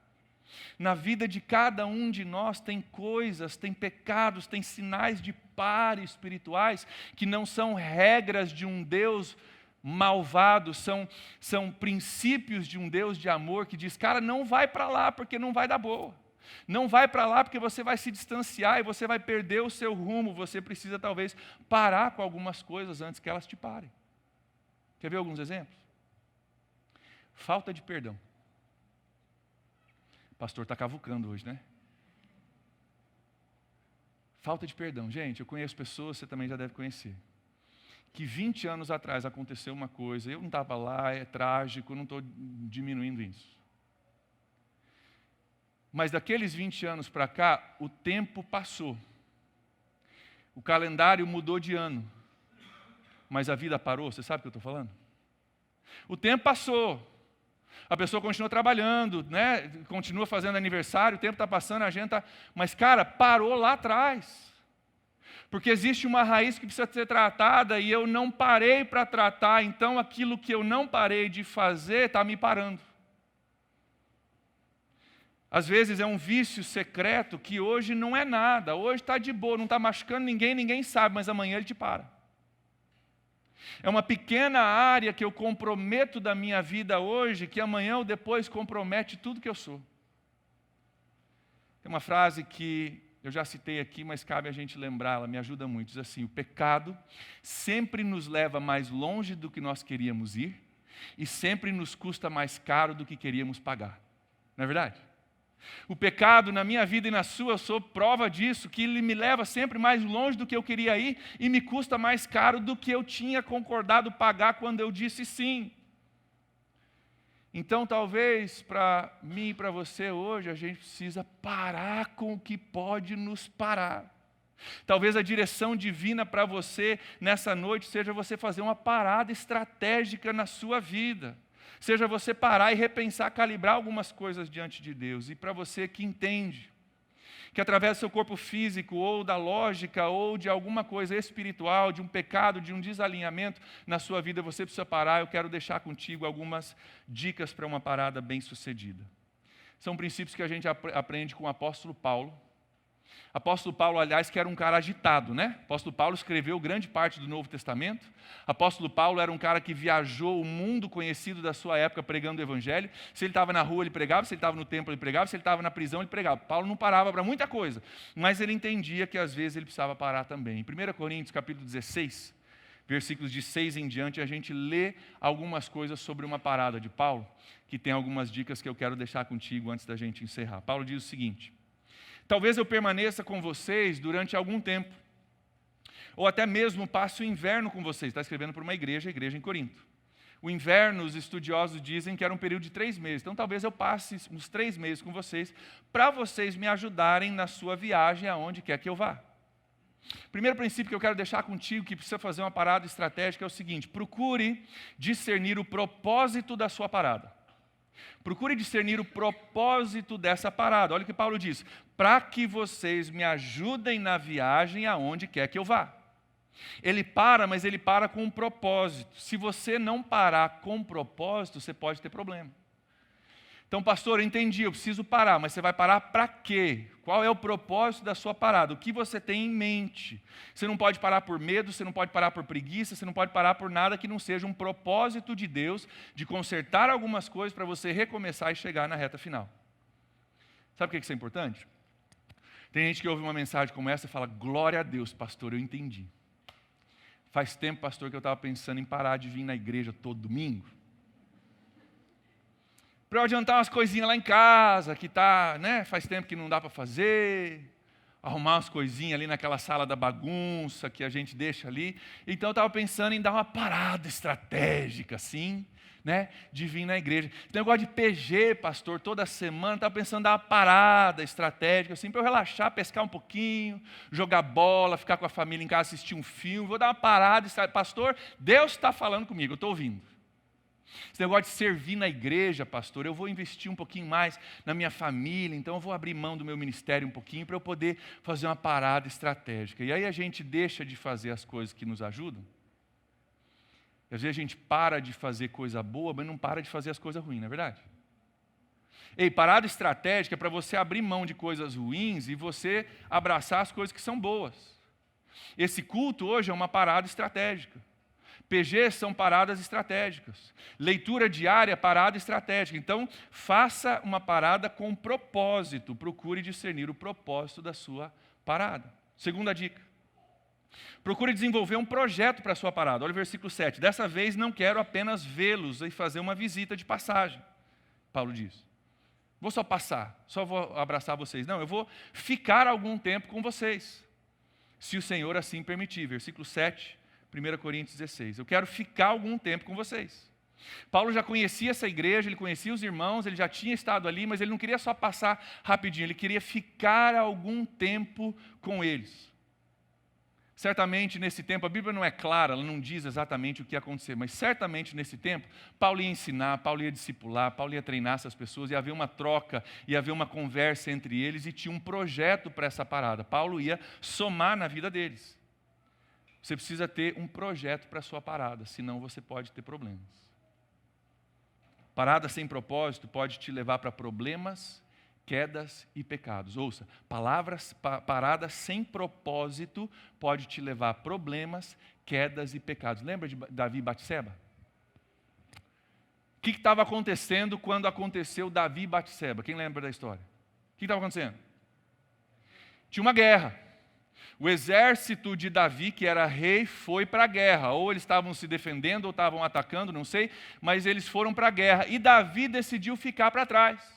Na vida de cada um de nós tem coisas, tem pecados, tem sinais de pare espirituais que não são regras de um Deus malvado, são princípios de um Deus de amor que diz, cara, não vai para lá porque não vai dar boa. Não vai para lá porque você vai se distanciar e você vai perder o seu rumo. Você precisa talvez parar com algumas coisas antes que elas te parem. Quer ver alguns exemplos? Falta de perdão. O pastor está cavucando hoje, né? Falta de perdão. Gente, eu conheço pessoas, você também já deve conhecer, que 20 anos atrás aconteceu uma coisa, eu não estava lá, é trágico, eu não estou diminuindo isso. Mas daqueles 20 anos para cá, o tempo passou. O calendário mudou de ano. Mas a vida parou, você sabe o que eu estou falando? O tempo passou. A pessoa continua trabalhando, né? Continua fazendo aniversário, o tempo está passando, a gente está... Mas, cara, parou lá atrás. Porque existe uma raiz que precisa ser tratada e eu não parei para tratar, então aquilo que eu não parei de fazer está me parando. Às vezes é um vício secreto que hoje não é nada, hoje está de boa, não está machucando ninguém, ninguém sabe, mas amanhã ele te para. É uma pequena área que eu comprometo da minha vida hoje, que amanhã ou depois compromete tudo que eu sou. Tem uma frase que eu já citei aqui, mas cabe a gente lembrar, ela me ajuda muito, diz assim, o pecado sempre nos leva mais longe do que nós queríamos ir e sempre nos custa mais caro do que queríamos pagar. Não é verdade? O pecado na minha vida e na sua, eu sou prova disso, que ele me leva sempre mais longe do que eu queria ir e me custa mais caro do que eu tinha concordado pagar quando eu disse sim. Então, talvez, para mim e para você hoje, a gente precisa parar com o que pode nos parar. Talvez a direção divina para você nessa noite seja você fazer uma parada estratégica na sua vida. Seja você parar e repensar, calibrar algumas coisas diante de Deus. E para você que entende que através do seu corpo físico, ou da lógica, ou de alguma coisa espiritual, de um pecado, de um desalinhamento na sua vida, você precisa parar, eu quero deixar contigo algumas dicas para uma parada bem-sucedida. São princípios que a gente aprende com o apóstolo Paulo. Apóstolo Paulo, aliás, que era um cara agitado, né? Apóstolo Paulo escreveu grande parte do Novo Testamento. Apóstolo Paulo era um cara que viajou o mundo conhecido da sua época pregando o Evangelho. Se ele estava na rua, ele pregava. Se ele estava no templo, ele pregava. Se ele estava na prisão, ele pregava. Paulo não parava para muita coisa, mas ele entendia que às vezes ele precisava parar também. Em 1 Coríntios, capítulo 16, versículos de 6 em diante, a gente lê algumas coisas sobre uma parada de Paulo, que tem algumas dicas que eu quero deixar contigo antes da gente encerrar. Paulo diz o seguinte: talvez eu permaneça com vocês durante algum tempo, ou até mesmo passe o inverno com vocês. Está escrevendo para uma igreja, a igreja em Corinto. O inverno, os estudiosos dizem que era um período de 3 meses. Então talvez eu passe uns 3 meses com vocês, para vocês me ajudarem na sua viagem aonde quer que eu vá. Primeiro princípio que eu quero deixar contigo, que precisa fazer uma parada estratégica, é o seguinte: procure discernir o propósito da sua parada. Procure discernir o propósito dessa parada. Olha o que Paulo diz: para que vocês me ajudem na viagem aonde quer que eu vá. Ele para, mas ele para com um propósito. Se você não parar com propósito, você pode ter problema. Então, pastor, eu entendi, eu preciso parar, mas você vai parar para quê? Qual é o propósito da sua parada? O que você tem em mente? Você não pode parar por medo, você não pode parar por preguiça, você não pode parar por nada que não seja um propósito de Deus de consertar algumas coisas para você recomeçar e chegar na reta final. Sabe por que isso é importante? Tem gente que ouve uma mensagem como essa e fala: glória a Deus, pastor, eu entendi. Faz tempo, pastor, que eu estava pensando em parar de vir na igreja todo domingo, para eu adiantar umas coisinhas lá em casa, que tá, né, faz tempo que não dá para fazer, arrumar umas coisinhas ali naquela sala da bagunça que a gente deixa ali. Então eu estava pensando em dar uma parada estratégica, assim, né, de vir na igreja. Então eu gosto de PG, pastor, toda semana, estava pensando em dar uma parada estratégica, assim, para eu relaxar, pescar um pouquinho, jogar bola, ficar com a família em casa, assistir um filme. Vou dar uma parada estratégica. Pastor, Deus está falando comigo, eu estou ouvindo. Esse negócio de servir na igreja, pastor, eu vou investir um pouquinho mais na minha família, então eu vou abrir mão do meu ministério um pouquinho para eu poder fazer uma parada estratégica. E aí a gente deixa de fazer as coisas que nos ajudam. E às vezes a gente para de fazer coisa boa, mas não para de fazer as coisas ruins, não é verdade? Ei, parada estratégica é para você abrir mão de coisas ruins e você abraçar as coisas que são boas. Esse culto hoje é uma parada estratégica. PGs são paradas estratégicas. Leitura diária, parada estratégica. Então, faça uma parada com propósito. Procure discernir o propósito da sua parada. Segunda dica. Procure desenvolver um projeto para a sua parada. Olha o versículo 7. Dessa vez não quero apenas vê-los e fazer uma visita de passagem. Paulo diz. Vou só passar, só vou abraçar vocês. Não, eu vou ficar algum tempo com vocês. Se o Senhor assim permitir. Versículo 7, 1 Coríntios 16. Eu quero ficar algum tempo com vocês. Paulo já conhecia essa igreja, ele conhecia os irmãos, ele já tinha estado ali, mas ele não queria só passar rapidinho, ele queria ficar algum tempo com eles. Certamente nesse tempo, a Bíblia não é clara, ela não diz exatamente o que ia acontecer, mas certamente nesse tempo, Paulo ia ensinar, Paulo ia discipular, Paulo ia treinar essas pessoas, ia haver uma troca, ia haver uma conversa entre eles e tinha um projeto para essa parada. Paulo ia somar na vida deles. Você precisa ter um projeto para a sua parada, senão você pode ter problemas. Parada sem propósito pode te levar para problemas, quedas e pecados. Ouça, parada sem propósito pode te levar a problemas, quedas e pecados. Lembra de Davi e Batseba? O que estava acontecendo quando aconteceu Davi e Batseba? Quem lembra da história? O que estava acontecendo? Tinha uma guerra. O exército de Davi, que era rei, foi para a guerra. Ou eles estavam se defendendo ou estavam atacando, não sei, mas eles foram para a guerra. E Davi decidiu ficar para trás.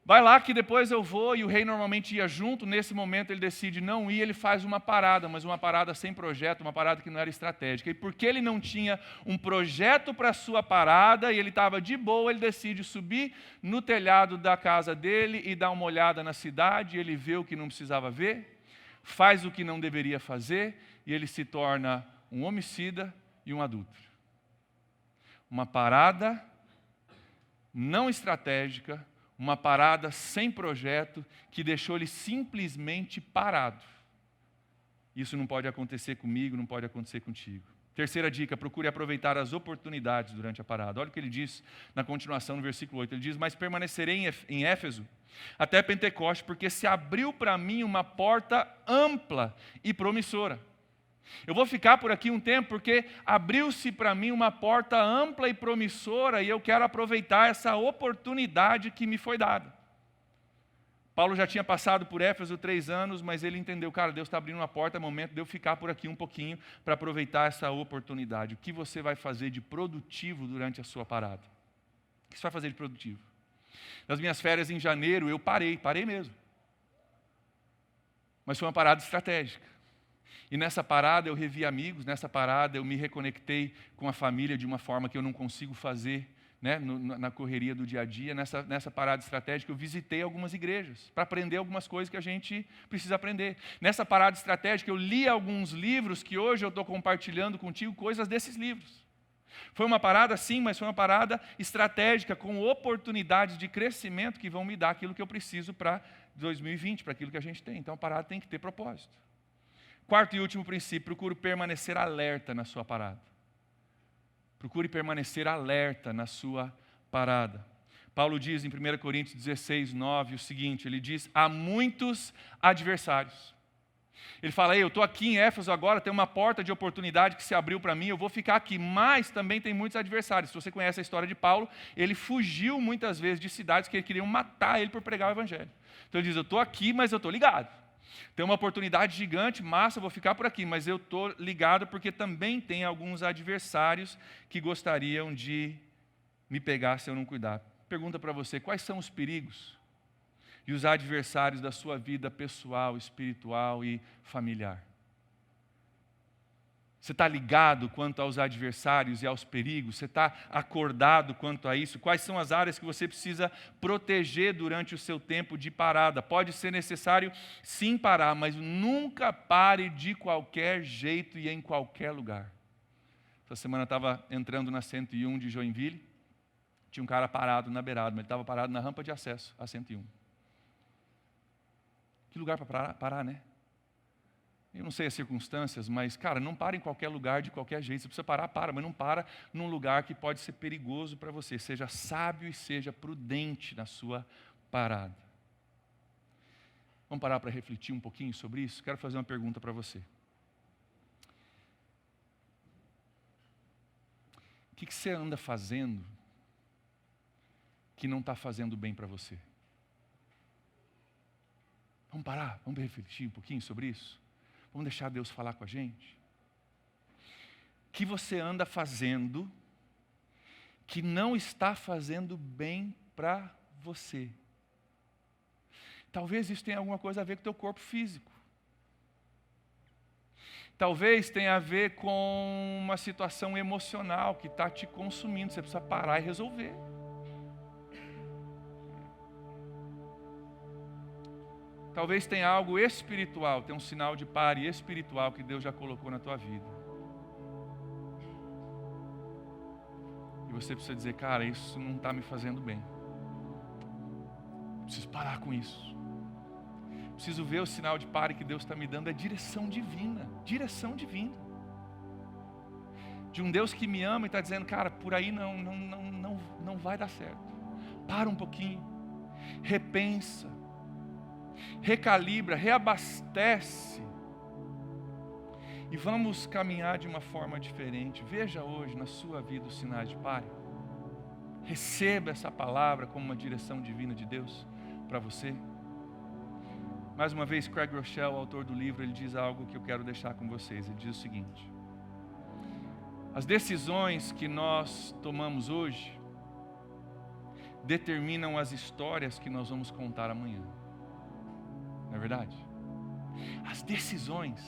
Vai lá que depois eu vou, e o rei normalmente ia junto. Nesse momento ele decide não ir, ele faz uma parada, mas uma parada sem projeto, uma parada que não era estratégica. E porque ele não tinha um projeto para a sua parada, e ele estava de boa, ele decide subir no telhado da casa dele e dar uma olhada na cidade. Ele vê o que não precisava ver, faz o que não deveria fazer, e ele se torna um homicida e um adúltero. Uma parada não estratégica, uma parada sem projeto que deixou ele simplesmente parado. Isso não pode acontecer comigo, não pode acontecer contigo. Terceira dica, procure aproveitar as oportunidades durante a parada. Olha o que ele diz na continuação no versículo 8. Ele diz, mas permanecerei em Éfeso até Pentecostes, porque se abriu para mim uma porta ampla e promissora. Eu vou ficar por aqui um tempo porque abriu-se para mim uma porta ampla e promissora e eu quero aproveitar essa oportunidade que me foi dada. Paulo já tinha passado por Éfeso 3 anos, mas ele entendeu, cara, Deus está abrindo uma porta, é momento de eu ficar por aqui um pouquinho para aproveitar essa oportunidade. O que você vai fazer de produtivo durante a sua parada? O que você vai fazer de produtivo? Nas minhas férias em janeiro eu parei mesmo. Mas foi uma parada estratégica. E nessa parada eu revi amigos, nessa parada eu me reconectei com a família de uma forma que eu não consigo fazer, né, na correria do dia a dia. Nessa parada estratégica eu visitei algumas igrejas para aprender algumas coisas que a gente precisa aprender. Nessa parada estratégica eu li alguns livros que hoje eu estou compartilhando contigo coisas desses livros. Foi uma parada sim, mas foi uma parada estratégica com oportunidades de crescimento que vão me dar aquilo que eu preciso para 2020, para aquilo que a gente tem. Então a parada tem que ter propósito. Quarto e último princípio, procure permanecer alerta na sua parada. Procure permanecer alerta na sua parada. Paulo diz em 1 Coríntios 16, 9 o seguinte, ele diz, há muitos adversários. Ele fala, eu estou aqui em Éfeso agora, tem uma porta de oportunidade que se abriu para mim, eu vou ficar aqui, mas também tem muitos adversários. Se você conhece a história de Paulo, ele fugiu muitas vezes de cidades que queriam matar ele por pregar o evangelho. Então ele diz, eu estou aqui, mas eu estou ligado. Tem uma oportunidade gigante, massa, eu vou ficar por aqui, mas eu estou ligado porque também tem alguns adversários que gostariam de me pegar se eu não cuidar. Pergunta para você, quais são os perigos e os adversários da sua vida pessoal, espiritual e familiar? Você está ligado quanto aos adversários e aos perigos? Você está acordado quanto a isso? Quais são as áreas que você precisa proteger durante o seu tempo de parada? Pode ser necessário sim parar, mas nunca pare de qualquer jeito e em qualquer lugar. Essa semana eu estava entrando na 101 de Joinville, tinha um cara parado na beirada, mas ele estava parado na rampa de acesso à 101. Que lugar para parar, né? Eu não sei as circunstâncias, mas, cara, não para em qualquer lugar, de qualquer jeito. Se precisa parar, para, mas não para num lugar que pode ser perigoso para você. Seja sábio e seja prudente na sua parada. Vamos parar para refletir um pouquinho sobre isso? Quero fazer uma pergunta para você. O que você anda fazendo que não está fazendo bem para você? Vamos parar, vamos refletir um pouquinho sobre isso? Vamos deixar Deus falar com a gente? O que você anda fazendo que não está fazendo bem para você? Talvez isso tenha alguma coisa a ver com o teu corpo físico. Talvez tenha a ver com uma situação emocional que está te consumindo. Você precisa parar e resolver. Talvez tenha algo espiritual, tem um sinal de pare espiritual que Deus já colocou na tua vida. E você precisa dizer, cara, isso não está me fazendo bem. Preciso parar com isso. Preciso ver o sinal de pare que Deus está me dando, é direção divina. Direção divina. De um Deus que me ama e está dizendo, cara, por aí não vai dar certo. Para um pouquinho. Repensa. Recalibra, reabastece. E vamos caminhar de uma forma diferente. Veja hoje na sua vida os sinais de pare. Receba essa palavra como uma direção divina de Deus para você. Mais uma vez, Craig Rochelle, autor do livro, ele diz algo que eu quero deixar com vocês. Ele diz o seguinte: as decisões que nós tomamos hoje determinam as histórias que nós vamos contar amanhã. Não é verdade? As decisões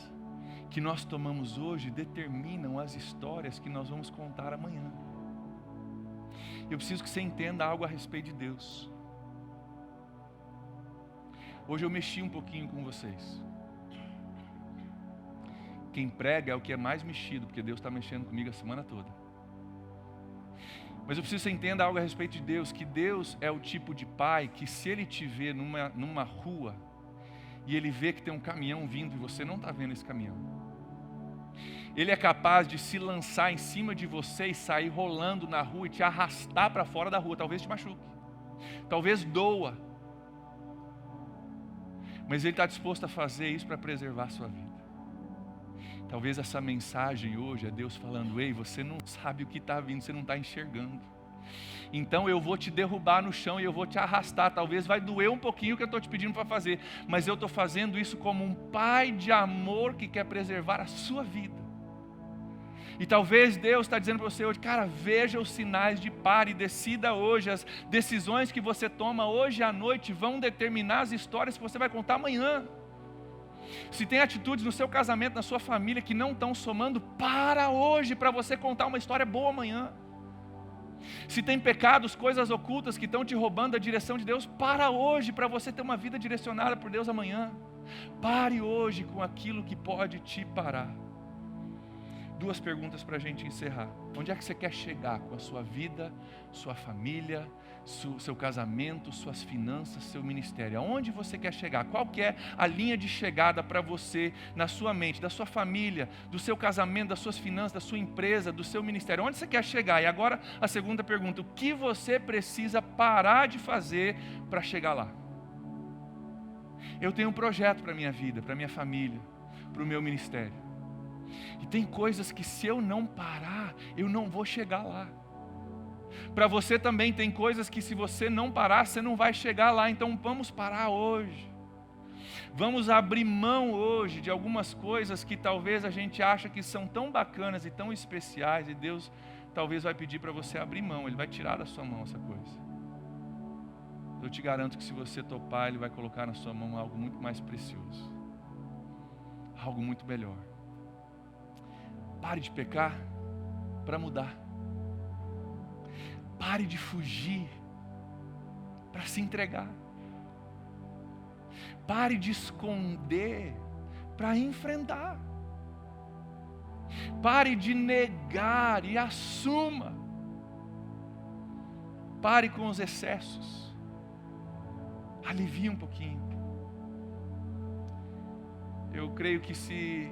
que nós tomamos hoje determinam as histórias que nós vamos contar amanhã. Eu preciso que você entenda algo a respeito de Deus. Hoje eu mexi um pouquinho com vocês. Quem prega é o que é mais mexido, porque Deus está mexendo comigo a semana toda. Mas eu preciso que você entenda algo a respeito de Deus, que Deus é o tipo de pai que, se Ele te vê numa rua, e Ele vê que tem um caminhão vindo e você não está vendo esse caminhão, Ele é capaz de se lançar em cima de você e sair rolando na rua e te arrastar para fora da rua. Talvez te machuque, talvez doa, mas Ele está disposto a fazer isso para preservar a sua vida. Talvez essa mensagem hoje é Deus falando, ei, você não sabe o que está vindo, você não está enxergando. Então eu vou te derrubar no chão e eu vou te arrastar. Talvez vai doer um pouquinho o que eu estou te pedindo para fazer, mas eu estou fazendo isso como um pai de amor que quer preservar a sua vida. E talvez Deus está dizendo para você hoje, cara, veja os sinais de pare, decida hoje. As decisões que você toma hoje à noite vão determinar as histórias que você vai contar amanhã. Se tem atitudes no seu casamento, na sua família que não estão somando, para hoje para você contar uma história boa amanhã. Se tem pecados, coisas ocultas que estão te roubando a direção de Deus, para hoje para você ter uma vida direcionada por Deus amanhã. Pare hoje com aquilo que pode te parar. Duas perguntas para a gente encerrar. Onde é que você quer chegar com a sua vida, sua família, seu casamento, suas finanças, seu ministério? Aonde você quer chegar? Qual que é a linha de chegada para você, na sua mente, da sua família, do seu casamento, das suas finanças, da sua empresa, do seu ministério? Onde você quer chegar? E agora a segunda pergunta: o que você precisa parar de fazer para chegar lá? Eu tenho um projeto para a minha vida, para a minha família, para o meu ministério. E tem coisas que, se eu não parar, eu não vou chegar lá. Para você também tem coisas que, se você não parar, você não vai chegar lá. Então vamos parar hoje. Vamos abrir mão hoje de algumas coisas que talvez a gente acha que são tão bacanas e tão especiais, e Deus talvez vai pedir para você abrir mão. Ele vai tirar da sua mão essa coisa. Eu te garanto que, se você topar, Ele vai colocar na sua mão algo muito mais precioso, algo muito melhor. Pare de pecar para mudar. Pare de fugir para se entregar. Pare de esconder para enfrentar. Pare de negar e assuma. Pare com os excessos. Alivie um pouquinho. Eu creio que se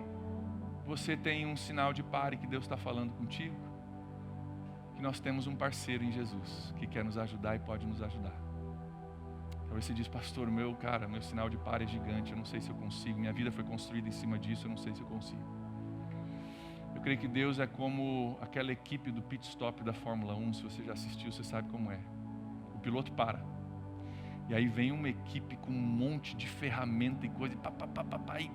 você tem um sinal de pare que Deus está falando contigo, que nós temos um parceiro em Jesus que quer nos ajudar e pode nos ajudar. Talvez você diz, pastor, meu sinal de pare é gigante, eu não sei se eu consigo, minha vida foi construída em cima disso, eu não sei se eu consigo. Eu creio que Deus é como aquela equipe do pit stop da Fórmula 1, se você já assistiu, você sabe como é. O piloto para, e aí vem uma equipe com um monte de ferramenta e coisa, e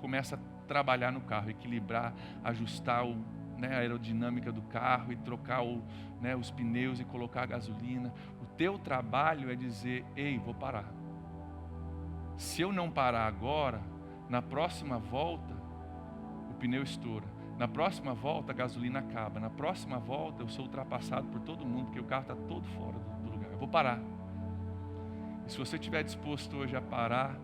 começa a trabalhar no carro, equilibrar, ajustar a aerodinâmica do carro e trocar os pneus e colocar a gasolina. O teu trabalho é dizer, ei, vou parar. Se eu não parar agora, na próxima volta o pneu estoura, na próxima volta a gasolina acaba, na próxima volta eu sou ultrapassado por todo mundo, porque o carro está todo fora do lugar. Eu vou parar. E se você estiver disposto hoje a parar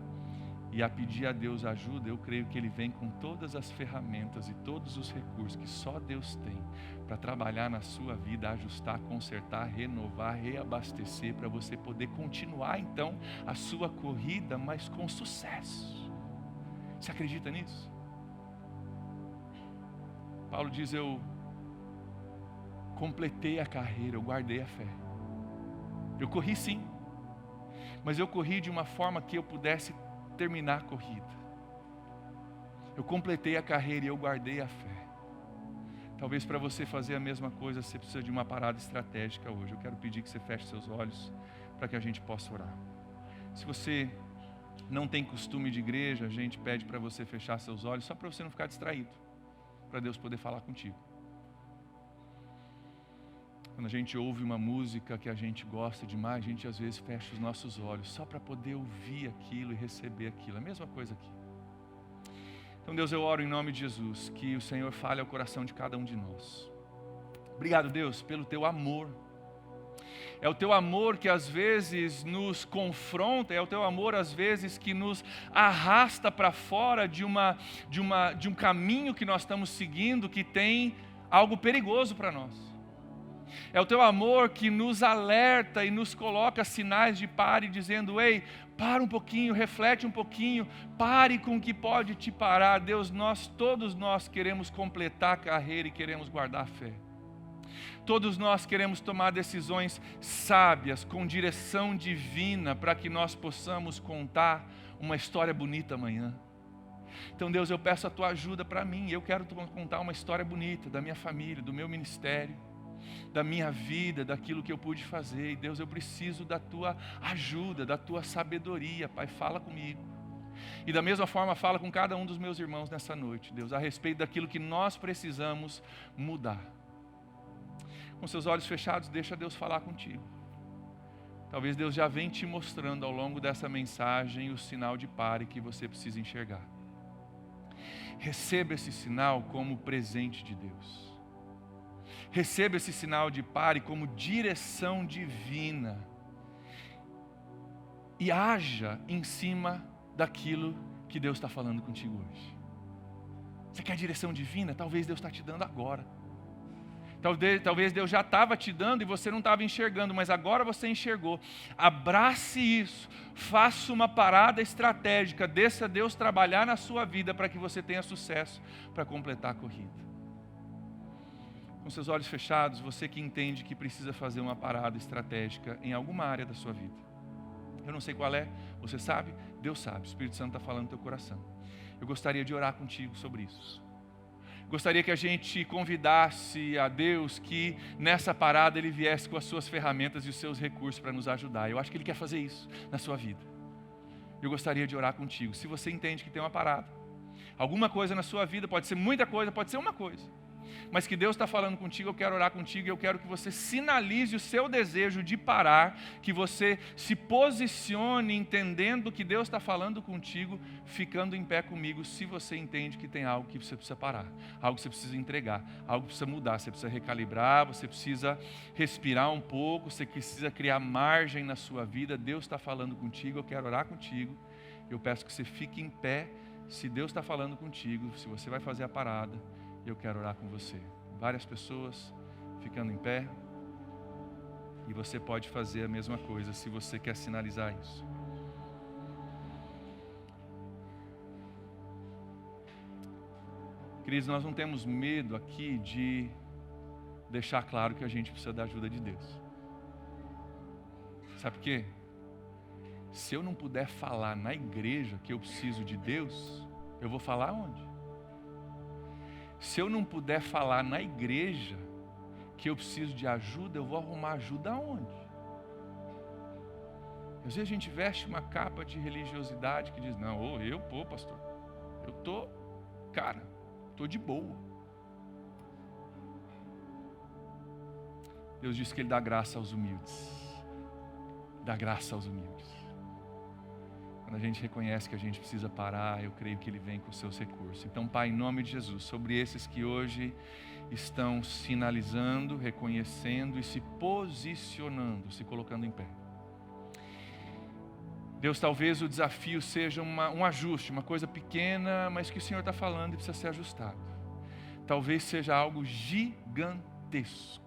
e a pedir a Deus ajuda, eu creio que Ele vem com todas as ferramentas e todos os recursos que só Deus tem para trabalhar na sua vida, ajustar, consertar, renovar, reabastecer, para você poder continuar então a sua corrida, mas com sucesso. Você acredita nisso? Paulo diz, eu completei a carreira, eu guardei a fé. Eu corri sim, mas eu corri de uma forma que eu pudesse terminar a corrida. Eu completei a carreira e eu guardei a fé. Talvez para você fazer a mesma coisa, você precisa de uma parada estratégica hoje. Eu quero pedir que você feche seus olhos para que a gente possa orar. Se você não tem costume de igreja, a gente pede para você fechar seus olhos, só para você não ficar distraído, para Deus poder falar contigo. Quando a gente ouve uma música que a gente gosta demais, a gente às vezes fecha os nossos olhos só para poder ouvir aquilo e receber aquilo. A mesma coisa aqui. Então, Deus, eu oro em nome de Jesus, que o Senhor fale ao coração de cada um de nós. Obrigado, Deus, pelo Teu amor. É o Teu amor que às vezes nos confronta, é o Teu amor às vezes que nos arrasta para fora de um caminho que nós estamos seguindo, que tem algo perigoso para nós. É o Teu amor que nos alerta e nos coloca sinais de pare, dizendo, ei, para um pouquinho, reflete um pouquinho, pare com o que pode te parar. Deus, todos nós queremos completar a carreira e queremos guardar a fé. Todos nós queremos tomar decisões sábias, com direção divina, para que nós possamos contar uma história bonita amanhã. Então, Deus, eu peço a Tua ajuda para mim. Eu quero contar uma história bonita da minha família, do meu ministério, da minha vida, daquilo que eu pude fazer. E Deus, eu preciso da Tua ajuda, da Tua sabedoria. Pai, fala comigo. E da mesma forma fala com cada um dos meus irmãos nessa noite, Deus, a respeito daquilo que nós precisamos mudar. Com seus olhos fechados, deixa Deus falar contigo. Talvez Deus já venha te mostrando ao longo dessa mensagem o sinal de pare que você precisa enxergar. Receba esse sinal como presente de Deus. Receba esse sinal de pare como direção divina. E haja em cima daquilo que Deus está falando contigo hoje. Você quer direção divina? Talvez Deus está te dando agora. Talvez Deus já estava te dando e você não estava enxergando, mas agora você enxergou. Abrace isso, faça uma parada estratégica, deixa Deus trabalhar na sua vida para que você tenha sucesso para completar a corrida. Com seus olhos fechados, você que entende que precisa fazer uma parada estratégica em alguma área da sua vida. Eu não sei qual é, você sabe? Deus sabe, o Espírito Santo está falando no teu coração. Eu gostaria de orar contigo sobre isso. Gostaria que a gente convidasse a Deus que nessa parada Ele viesse com as suas ferramentas e os seus recursos para nos ajudar. Eu acho que Ele quer fazer isso na sua vida. Eu gostaria de orar contigo. Se você entende que tem uma parada, alguma coisa na sua vida, pode ser muita coisa, pode ser uma coisa, mas que Deus está falando contigo, eu quero orar contigo e eu quero que você sinalize o seu desejo de parar, que você se posicione entendendo que Deus está falando contigo, ficando em pé comigo, se você entende que tem algo que você precisa parar, algo que você precisa entregar, algo que precisa mudar, você precisa recalibrar, você precisa respirar um pouco, você precisa criar margem na sua vida. Deus está falando contigo, eu quero orar contigo, eu peço que você fique em pé. Se Deus está falando contigo, se você vai fazer a parada, eu quero orar com você. Várias pessoas ficando em pé. E você pode fazer a mesma coisa se você quer sinalizar isso. Queridos, nós não temos medo aqui de deixar claro que a gente precisa da ajuda de Deus. Sabe por quê? Se eu não puder falar na igreja que eu preciso de Deus, eu vou falar onde? Se eu não puder falar na igreja que eu preciso de ajuda, eu vou arrumar ajuda aonde? Às vezes a gente veste uma capa de religiosidade que diz, não, pastor, eu tô de boa. Deus diz que Ele dá graça aos humildes. Dá graça aos humildes. Quando a gente reconhece que a gente precisa parar, eu creio que Ele vem com os seus recursos. Então, Pai, em nome de Jesus, sobre esses que hoje estão sinalizando, reconhecendo e se posicionando, se colocando em pé. Deus, talvez o desafio seja um ajuste, uma coisa pequena, mas que o Senhor está falando e precisa ser ajustado. Talvez seja algo gigantesco.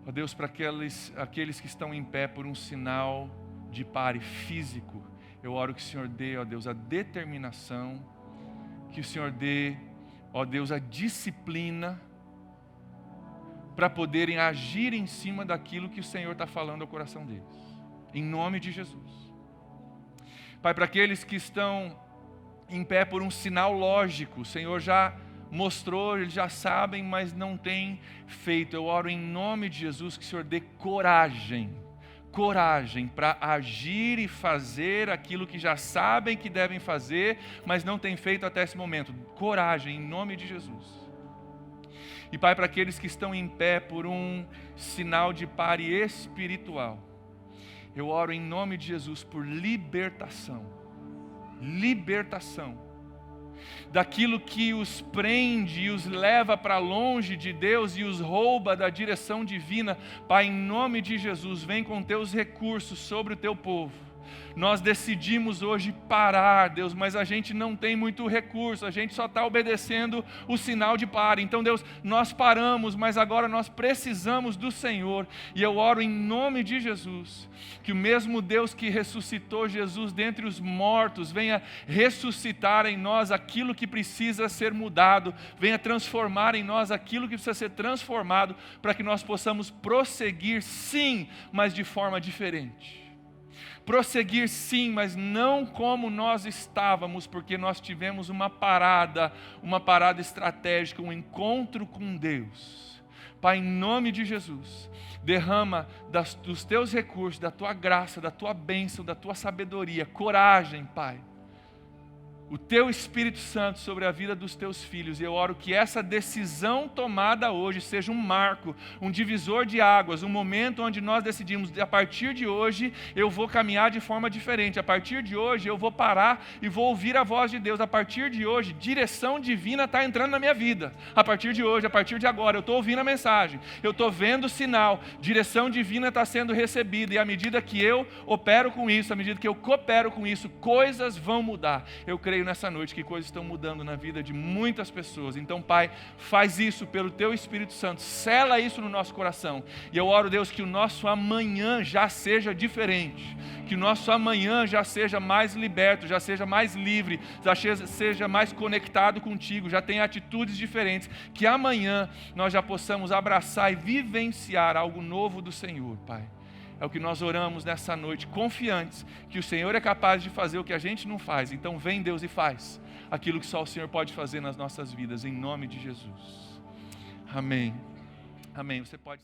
Ó Deus, para aqueles que estão em pé por um sinal de pare físico, eu oro que o Senhor dê, ó Deus, a determinação, que o Senhor dê, ó Deus, a disciplina, para poderem agir em cima daquilo que o Senhor está falando ao coração deles. Em nome de Jesus. Pai, para aqueles que estão em pé por um sinal lógico, o Senhor já mostrou, eles já sabem, mas não têm feito. Eu oro em nome de Jesus que o Senhor dê coragem para agir e fazer aquilo que já sabem que devem fazer, mas não têm feito até esse momento. Coragem, em nome de Jesus. E Pai, para aqueles que estão em pé por um sinal de pare espiritual, eu oro em nome de Jesus por libertação. Libertação. Daquilo que os prende e os leva para longe de Deus e os rouba da direção divina. Pai, em nome de Jesus, vem com teus recursos sobre o teu povo. Nós decidimos hoje parar, Deus, mas a gente não tem muito recurso, a gente só está obedecendo o sinal de pare. Então, Deus, nós paramos, mas agora nós precisamos do Senhor. E eu oro em nome de Jesus, que o mesmo Deus que ressuscitou Jesus dentre os mortos, venha ressuscitar em nós aquilo que precisa ser mudado, venha transformar em nós aquilo que precisa ser transformado, para que nós possamos prosseguir sim, mas de forma diferente. Prosseguir sim, mas não como nós estávamos, porque nós tivemos uma parada estratégica, um encontro com Deus. Pai, em nome de Jesus, derrama dos teus recursos, da tua graça, da tua bênção, da tua sabedoria, coragem, Pai. O teu Espírito Santo sobre a vida dos teus filhos. E eu oro que essa decisão tomada hoje seja um marco, um divisor de águas, um momento onde nós decidimos, a partir de hoje eu vou caminhar de forma diferente, a partir de hoje eu vou parar e vou ouvir a voz de Deus, a partir de hoje direção divina está entrando na minha vida, a partir de hoje, a partir de agora, eu estou ouvindo a mensagem, eu estou vendo o sinal, direção divina está sendo recebida, e à medida que eu opero com isso, à medida que eu coopero com isso, coisas vão mudar. Eu creio nessa noite que coisas estão mudando na vida de muitas pessoas. Então, Pai, faz isso pelo Teu Espírito Santo, sela isso no nosso coração. E eu oro, Deus, que o nosso amanhã já seja diferente, que o nosso amanhã já seja mais liberto, já seja mais livre, já seja mais conectado contigo, já tenha atitudes diferentes, que amanhã nós já possamos abraçar e vivenciar algo novo do Senhor, Pai. É o que nós oramos nessa noite, confiantes que o Senhor é capaz de fazer o que a gente não faz. Então vem, Deus, e faz aquilo que só o Senhor pode fazer nas nossas vidas, em nome de Jesus. Amém. Amém. Você pode